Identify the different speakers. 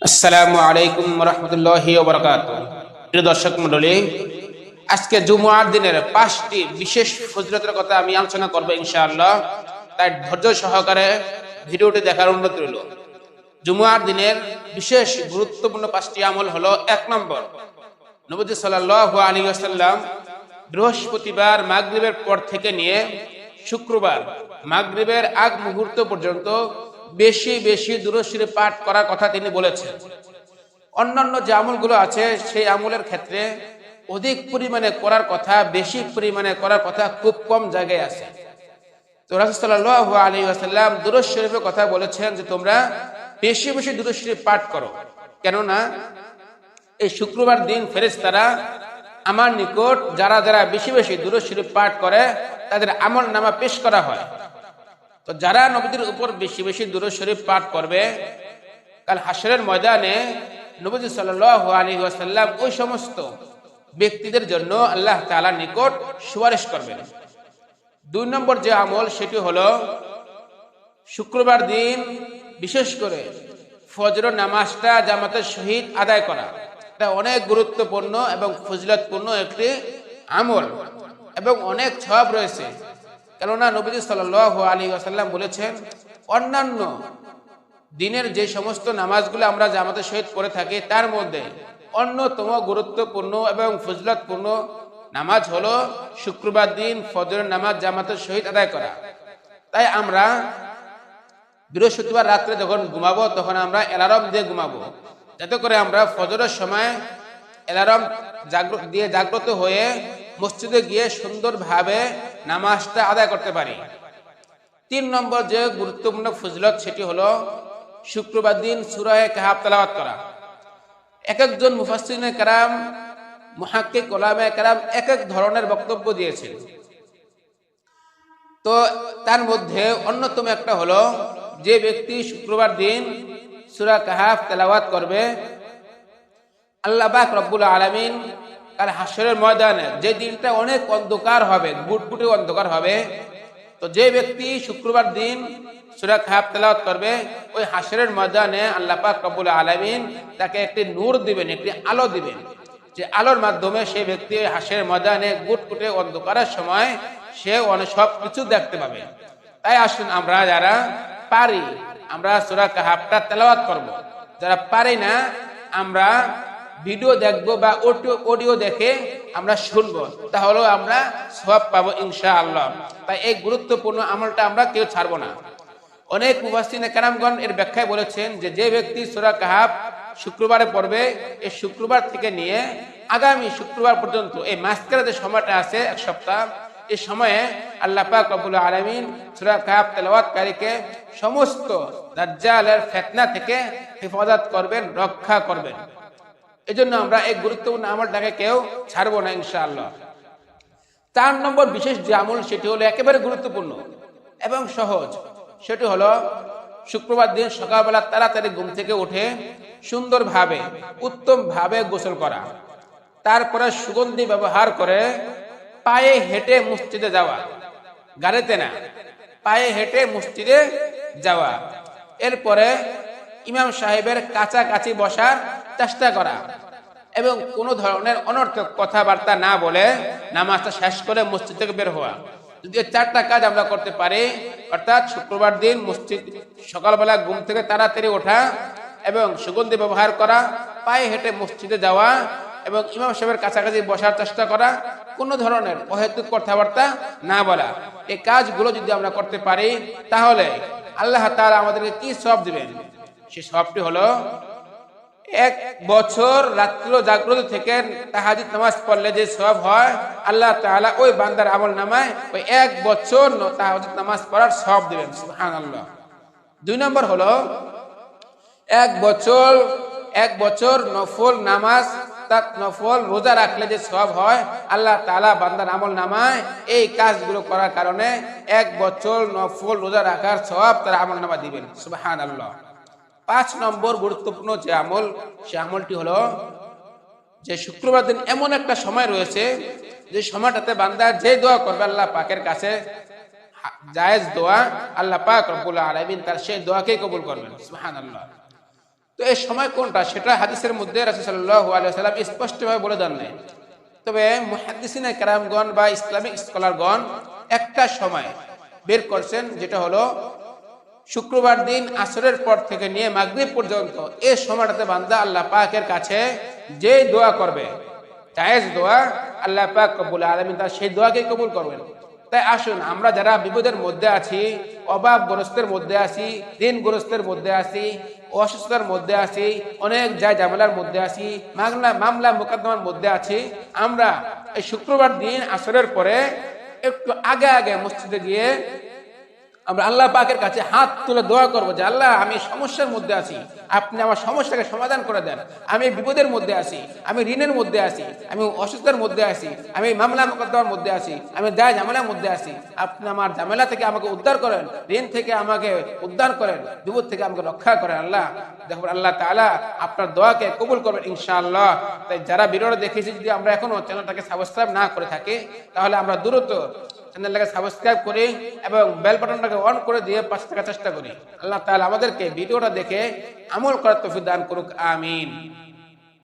Speaker 1: আসসালামু আলাইকুম রহমতুল্লাহি ওয়া বারাকাতুহু। প্রিয় দর্শক মণ্ডলী, আজকে জুমআর দিনের 5টি বিশেষ ফজিলতের কথা আমি আলোচনা করব ইনশাআল্লাহ। তাই ধৈর্য সহকারে ভিডিওটি দেখার অনুরোধ রইল। জুমআর দিনের বিশেষ গুরুত্বপূর্ণ 5টি আমল হলো: 1 নম্বর, নবী সাল্লাল্লাহু আলাইহি ওয়াসাল্লাম বৃহস্পতিবার মাগরিবের পর থেকে নিয়ে শুক্রবার মাগরিবের আগ মুহূর্ত পর্যন্ত বেশি বেশি দুরূদ শরীফ পাঠ করার কথা তিনি বলেছেন। অন্যান্য যে আমলগুলো আছে সেই আমলের ক্ষেত্রে অধিক পরিমাণে করার কথা, বেশি পরিমাণে করার কথা খুব কম জায়গায় আছে। তো রাসূল সাল্লাল্লাহু আলাইহি ওয়াসাল্লাম দুরূদ শরীফের কথা বলেছেন যে তোমরা বেশি বেশি দুরূদ শরীফ পাঠ করো, কেননা এই শুক্রবার দিন ফেরেশতারা আমার নিকট যারা যারা বেশি বেশি দুরূদ শরীফ পাঠ করে তাদের আমলনামা পেশ করা হয়। তো যারা নবীর উপর বেশি বেশি দুরূদ শরীফ পাঠ করবে, কাল হাশরের ময়দানে নবী সাল্লাল্লাহু আলাইহি ওয়াসাল্লাম ওই সমস্ত ব্যক্তিদের জন্য আল্লাহ তাআলার নিকট সুপারিশ করবেন। 2 নম্বর যে আমল সেটি হলো শুক্রবার দিন বিশেষ করে ফজর নামাজটা জামাতের সহিত আদায় করা। এটা অনেক গুরুত্বপূর্ণ এবং ফজিলতপূর্ণ একটি আমল এবং অনেক সওয়াব রয়েছে। কেননা নবী সাল্লাল্লাহু আলাইহি ওয়াসাল্লাম বলেছেন, অন্যান্য দিনের যে সমস্ত নামাজগুলো আমরা জামাতের সহিত পড়ে থাকি তার মধ্যে অন্যতম গুরুত্বপূর্ণ এবং ফজিলতপূর্ণ নামাজ হলো শুক্রবার দিন ফজরের নামাজ জামাতের সহিত আদায় করা। তাই আমরা বৃহস্পতিবার রাত্রে যখন ঘুমাবো তখন আমরা অ্যালার্ম দিয়ে ঘুমাবো, যাতে করে আমরা ফজরের সময় অ্যালার্ম জাগ্রত হয়ে মসজিদে গিয়ে সুন্দরভাবে নামাজটা আদায় করতে পারি। 3 নম্বর যে গুরুত্বপূর্ণ ফজিলত সেটি হলো শুক্রবার দিন সূরা কাহফ তেলাওয়াত করা। এক একজন মুফাসসিরিনে কেরাম, মুহাক্কিক উলামায়ে কেরাম এক এক ধরনের বক্তব্য দিয়েছেন। তো তার মধ্যে অন্যতম একটা হলো, যে ব্যক্তি শুক্রবার দিন সূরা কাহফ তেলাওয়াত করবে, আল্লাহ পাক রব্বুল আলামিন কাল হাশরের ময়দানে যে দিনটা অনেক অন্ধকার হবে, গুটগুটে অন্ধকার হবে, তো যে ব্যক্তি শুক্রবার দিন সূরা কাহফ তেলাওয়াত করবে ওই হাশরের ময়দানে আল্লাহ পাক রব্বুল আলামিন তাকে একটি নূর দিবেন, একটি আলো দিবেন, যে আলোর মাধ্যমে সেই ব্যক্তি ওই হাশরের ময়দানে গুটগুটে অন্ধকারের সময় সে অনেক সব কিছু দেখতে পাবে। তাই আসুন আমরা যারা পারি আমরা সূরা কাহফটা তেলাওয়াত করব, যারা পারি না আমরা ভিডিও দেখবো বা অডিও দেখে আমরা শুনবো, তাহলে আমরা সওয়াব পাবো ইনশাআল্লাহ। তাই এই গুরুত্বপূর্ণ আমলটা আমরা কেউ ছাড়বো না। অনেক মুফাসসিরিনে কেরামগণ এর ব্যাখ্যায় বলেছেন যে যে ব্যক্তি সূরা কাহফ শুক্রবারে পড়বে, এই শুক্রবার থেকে নিয়ে আগামী শুক্রবার পর্যন্ত এই মাঝখানে যে সময়টা আছে 1 সপ্তাহ, এই সময়ে আল্লাহ পাক রব্বুল আলামিন সূরা কাহফ তেলাওয়াতকারীকে সমস্ত দাজ্জালের ফিতনা থেকে হেফাজত করবেন, রক্ষা করবেন। এজন্য আমরা এই গুরুত্বপূর্ণ আমলটাকে কেউ ছাড়বো না ইনশাআল্লাহ। 4 নম্বর বিশেষ যে আমল সেটি হলো একেবারে গুরুত্বপূর্ণ এবং সহজ, সেটি হলো শুক্রবার দিন সকালবেলা তাড়াতাড়ি ঘুম থেকে উঠে সুন্দরভাবে উত্তমভাবে গোসল করা, তারপরে সুগন্ধি ব্যবহার করে পায়ে হেঁটে মসজিদে যাওয়া, গাড়িতে না, পায়ে হেঁটে মসজিদে যাওয়া। এরপরে ইমাম সাহেবের কাছাকাছি বসার চেষ্টা করা এবং কোনো ধরনের অনর্থক কথাবার্তা না বলে নামাজটা শেষ করে মসজিদ থেকে বের হওয়া। যদি 4টা কাজ আমরা করতে পারি, অর্থাৎ শুক্রবার দিন মসজিদ সকালবেলা ঘুম থেকে তাড়াতাড়ি ওঠা এবং সুগন্ধি ব্যবহার করা, পায়ে হেঁটে মসজিদে যাওয়া এবং ইমাম সাহেবের কাছাকাছি বসার চেষ্টা করা, কোনো ধরনের অহেতুক কথাবার্তা না বলা, এই কাজগুলো যদি আমরা করতে পারি তাহলে আল্লাহ তাআলা আমাদেরকে কি সওয়াব দিবেন? সেই সওয়াবটি হলো 1 বছর রাত্র জাগ্রত থেকে তাহাজ্জুদ নামাজ পড়লে যে সওয়াব হয়, আল্লাহ তাআলা ওই বান্দার আমলনামায় ওই 1 বছর তাহাজ্জুদ নামাজ পড়ার সওয়াব দিবেন। সুবহানাল্লাহ। 2 নম্বর হলো 1 বছর নফল নামাজ, তার নফল রোজা রাখলে যে সওয়াব হয়, আল্লাহ তাআলা বান্দার আমলনামায় এই কাজগুলো করার কারণে 1 বছর নফল রোজা রাখার সওয়াব তার আমলনামায় দিবেন। সুবহানাল্লাহ। 5 নম্বর গুরুত্বপূর্ণ যে আমল, সে আমলটি হলো যে শুক্রবার দিন এমন একটা সময় রয়েছে যে সময়টাতে বান্দা যে দোয়া করবে আল্লাহ পাকের কাছে জায়েজ দোয়া, আল্লাহ পাক রব্বুল আলামিন তার সেই দোয়াকেই কবুল করবেন। সুবহানাল্লাহ। তো এই সময় কোনটা সেটা হাদিসের মধ্যে রাসূল সাল্লাল্লাহু আলাইহি ওয়াসাল্লাম স্পষ্টভাবে বলে দেন নাই। তবে মুহাদ্দিসিনে কেরামগণ বা ইসলামিক স্কলারগণ একটা সময় বের করছেন, যেটা হলো শুক্রবার দিন আসরের পর থেকে নিয়ে মাগরিব পর্যন্ত। এই সময়টাতে বান্দা আল্লাহ পাকের কাছে যে দোয়া করবে, জায়েজ দোয়া, আল্লাহ পাক রব্বুল আলামিন তার সেই দোয়াকে কবুল করবেন। তাই আসুন, আমরা যারা বিপদের মধ্যে আছি, অভাবগ্রস্তের মধ্যে আছি, ঋণগ্রস্তের মধ্যে আছি, অসুস্থতার মধ্যে আছি, অনেক ঝামেলার মধ্যে আছি, মামলা মোকদ্দমার মধ্যে আছি, আমরা এই শুক্রবার দিন আসরের পরে একটু আগে আগে মসজিদে গিয়ে আমরা আল্লাহ পাকের কাছে হাত তুলে দোয়া করবো যে আল্লাহ, আমি সমস্যার মধ্যে আছি, আপনি আমার সমস্যাকে সমাধান করে দেন। আমি বিপদের মধ্যে আছি, আমি ঋণের মধ্যে আছি, আমি অসুস্থতার মধ্যে আছি, আমি মামলা মোকদ্দমার মধ্যে আছি, আমি দায় ঝামেলার মধ্যে আছি। আপনি আমার ঝামেলা থেকে আমাকে উদ্ধার করেন, ঋণ থেকে আমাকে উদ্ধার করেন, বিপদ থেকে আমাকে রক্ষা করেন। আল্লাহ দেখবেন আল্লাহ তাআলা আপনার দোয়াকে কবুল করবেন ইনশাআল্লাহ। তাই যারা ভিডিওটা দেখেছি, যদি আমরা এখনো চ্যানেলটাকে সাবস্ক্রাইব না করে থাকি, তাহলে আমরা দ্রুত চ্যানেলটাকে সাবস্ক্রাইব করি এবং বেল বাটনটাকে অন করে দিয়ে পাশে থাকার চেষ্টা করি। আল্লাহ তাআলা আমাদেরকে ভিডিওটা দেখে আমল করার তৌফিক দান করুক, আমিন।